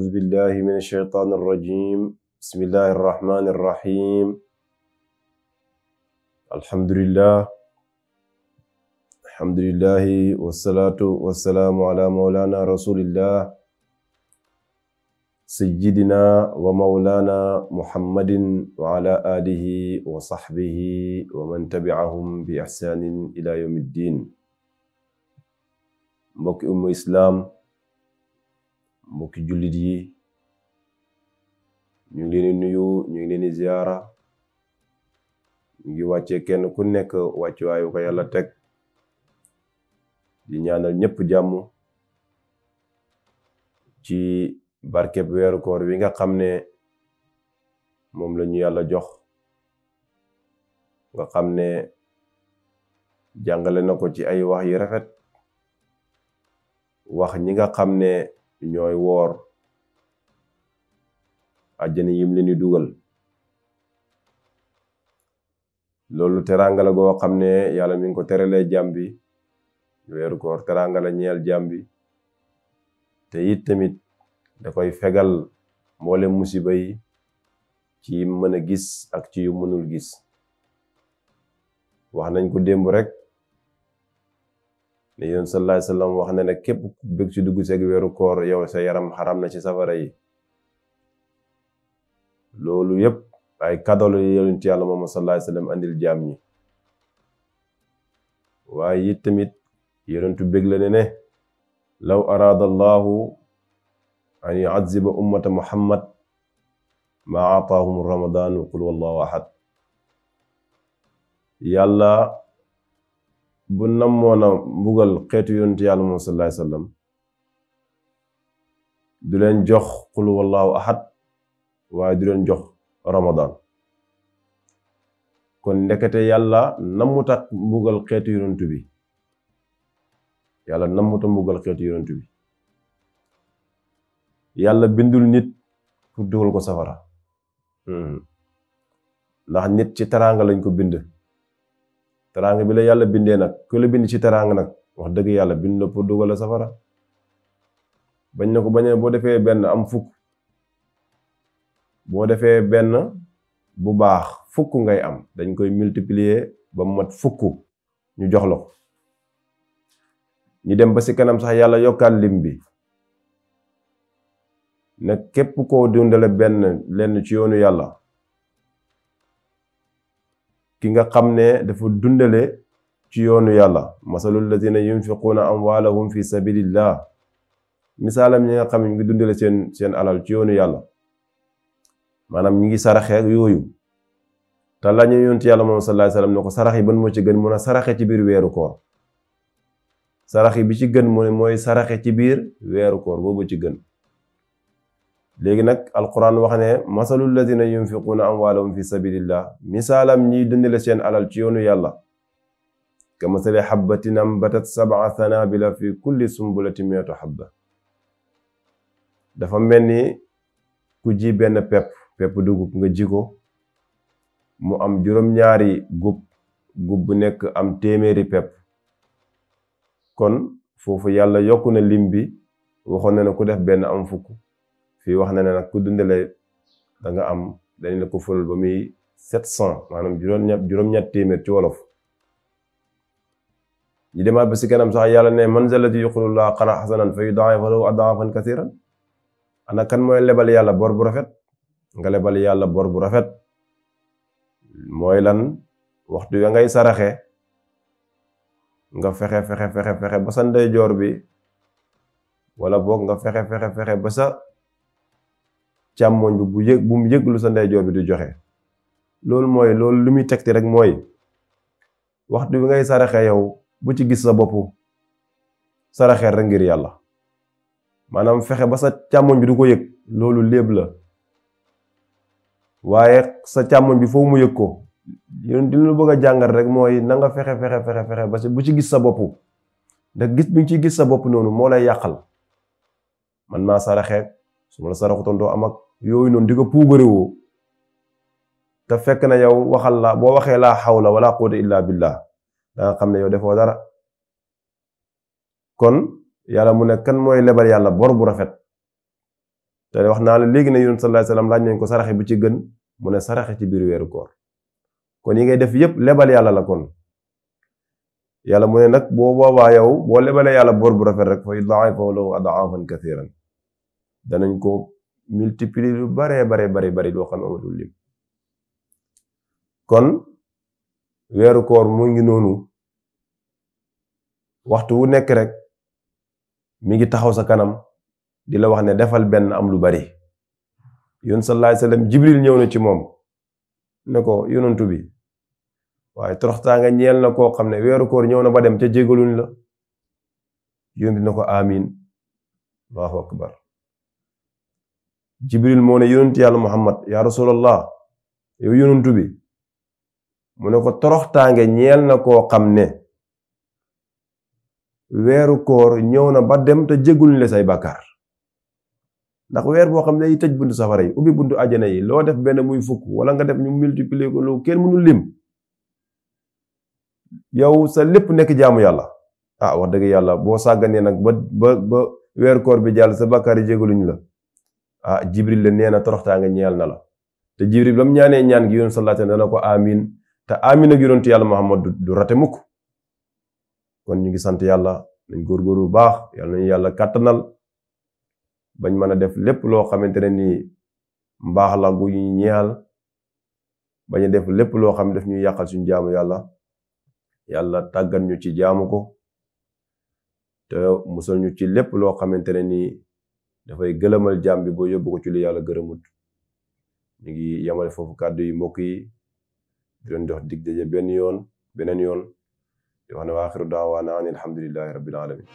أعوذ بالله من الشيطان الرجيم بسم الله الرحمن الرحيم الحمد لله والصلاة والسلام على مولانا رسول الله سيدنا ومولانا محمد وعلى آله وصحبه ومن تبعهم بإحسان إلى يوم الدين. mbokki ummu islaam, mbokki jullit yi, ñu ngi leen di nuyu, ñu ngi leen di ziyaara, ñu ngi wàccee kenn ku nekk wàccuwaayu ko yàlla teg, di ñaanal ñépp jàmm ci barkeb weeru koor wi nga xam ne moom la ñu yàlla jox, nga xam ne jàngale na ko ci ay wax yi rafet, wax ñi nga xam ne ñooy woor àjjana yim leen di dugal. loolu teraanga la goo xam ne yàlla mi ngi ko teralee jàmm bi. weeru koor teraanga la ñeel jàmm bi, te it tamit da koy fegal mboole musiba yi ci mën a gis ak ci yu mënul gis. wax nañ ko démb rek ne yonent sallallahu alayhi wasallam wax na ne képp ku bëgg ci dugg seeg weeru koor yow sa yaram xaram na ci safara yi. loolu yépp ay cadeau la yonent yàlla Muhammad sallallahu alayhi wasallam andil jaam ñi. waaye it tamit yonentu bëgg la ne law araada allahu an yu'azziba ummata muhammad ma aataahum ramadanu qul wallahu ahad. yàlla bu namoon a mbugal xeetu yonentu yàlla Muhammad sallallahu alayhi wasallam du leen jox qul wallahu ahad, waaye du leen jox ramadan. kon ndekete yàlla namutat mbugal xeetu yonentu bi, yàlla namuta mbugal xeetu yonentu bi. yàlla bindul nit pour dugal ko safara, ndax nit ci teraanga lañ ko bind. teraanga bi la yàlla bindee nag, ku la bind ci teraanga nag wax dëgg yàlla bind la pour dugal la safara. bañ na ko bañee boo defee benn am fukk, boo defee benn bu baax fukk ngay am, dañ koy multiplier ba mu mat fukk ñu jox la ko. ñu dem ba ci kanam sax yàlla yokkaat lim bi ne képp koo dundale lenn ci yoonu yàlla, ki nga xam ne dafa dundale ci yoonu yàlla, masalul lazina yunfiquuna amwaalahum fi sabilillah, misaalam ñi nga xam ne ñu ngi dundale seen alal ci yoonu yàlla, maanaam ñu ngi saraxe ak yooyu. te la ñu yonent yàlla moom sallallahu alayhi wasallam ne ko sarax yi ban moo ci gën, mun a saraxe ci biir weeru koor. sarax yi bi ci gën mooy saraxe ci biir weeru koor, boobu ci gën. léegi nag alquran wax ne masalul lazina yunfiquuna amwaalahum fi sabilillah, misaalam ñiy dundale seen alal ci yoonu yàlla, ka masali habbatin ambatat sab'a sanabila fi kulli sumbulatin mi'atu habba. dafa mel ni ku ji benn pepp dugub nga ji ko mu am juróom-ñaari gub bu nekk am téeméeri pepp. kon foofu yàlla yokku na lim bi, waxoon na ne ku def benn am fukk, fii wax na ne nag ku dundale da nga am, dañ la ko fulal ba muy 700, maanaam juróom-ñett téeméer ci wolof. ñu demaat ba si kanam sax yàlla ne man zalladi yuqridullaha qardan hasanan fa yudaa'ifu lahu ad'aafan kasiiran. ana kan mooy lebal yàlla bor bu rafet? nga lebal yàlla bor bu rafet mooy lan? waxtu ya ngay saraxe nga fexe ba sa ndeyjoor bi, wala boog nga fexe ba sa càmmoñ bi bu mu yëglu sa ndeyjoor bi di joxe. loolu lu muy tegti rek mooy waxtu bi ngay saraxe yow bu ci gis sa bopp, saraxeel rek ngir yàlla. maanaam fexe ba sa càmmoñ bi du ko yëg, loolu léeb la. waaye sa càmmoñ bi foofu mu yëg ko, yéen di lu bëgg a jàngal rek mooy na nga fexe ba bu ci gis sa bopp, ndax gis bi nga ciy gis sa bopp noonu moo lay yàqal. man maa saraxeek su ma la saraxutoon doo am ak yooyu noonu di ko puugarewoo, te fekk na yow boo waxee laa hawla wala quwwata illa billah da nga xam ne yow defoo dara. kon yàlla mu ne kan mooy lebal yàlla bor bu rafet? te wax naa la léegi ne yonent sallallahu alayhi wasallam laaj nañ ko saraxe bu ci gën mu ne saraxe ci biir weeru koor kon yi ngay def yépp lebal yàlla la kon yàlla mu ne nag boo boobaa yow boo lebalee yàlla bor bu rafet rek fa yudaa'ifahu lahu ad'aafan kathiran danañ ko multiplier lu bari loo xam ne amatul lim kon weeru koor mu ngi noonu waxtu wu nekk rek mi ngi taxaw sa kanam di la wax ne defal benn am lu bari yoon sallallahu alayhi wasallam Jibril ñëw na ci moom ne ko yonantu bi waaye toroxtaa nga ñeel na koo xam ne weeru koor ñëw na ba dem ca jégaluñ la yonent bi ne ko amin allahu akbar Jibril moo ne yonent yàlla Muhammad ya rasulallah yow yonantu bi mu ne ko toroxtaange ñeel na koo xam ne weeru koor ñëw na ba dem te jégaluñ la say bàkkaar ndax weer boo xam ne day tëj buntu safara yi ubbi buntu àjjana yi loo def benn muy fukk wala nga def ñu multiplier ko lu kenn mënul lim yow sa lépp nekk jaamu yàlla wax dëgg yàlla boo sàgganee nag ba weeru koor bi jàll sa bàkkaar yi jégaluñ la Jibril la nee na toroxtaange ñeel na la te Jibril ba mu ñaanee ñaan gi yoon sallallahu alayhi wasallam dana ko amin te amin ak yonentu yàlla Muhammad du rate mukk kon ñu ngi sant yàlla nañ góorgóorlu bu baax yàlla nañu yàlla kàttanal bañ mën a def lépp loo xamante ne nii mbaax la gu ñu ñeexal bañ a def lépp loo xam ne daf ñuy yàqal suñu jaamu yàlla tàggat ñu ci jaamu ko te musal ñu ci lépp loo xamante ne nii dafay gëlëmal jaam bi boo yóbbu ko ci lu yàlla gërëmut ñu ngi yamale foofu kàddu yi mbokk yi di leen jox dig daje beneen yoon di wax ne wa axiru daawaana an alhamdulillahi rabbil alamin